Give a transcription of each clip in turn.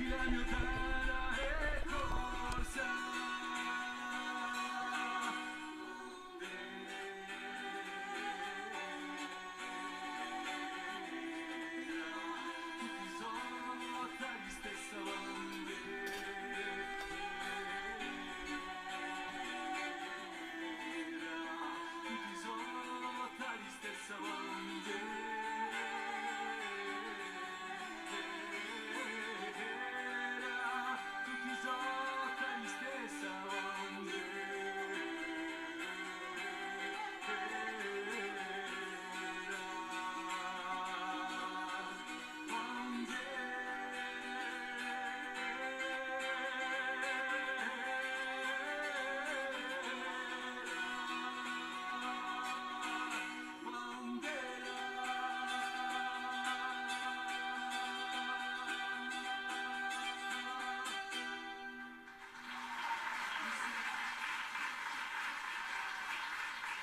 che la mia terra è corsa. Tutti sotto la stessa bandera, tutti sotto la stessa bandera.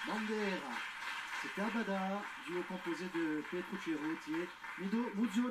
Bandera, c'était Abada, duo composé de Pietro Ceruti et Mido Muzio.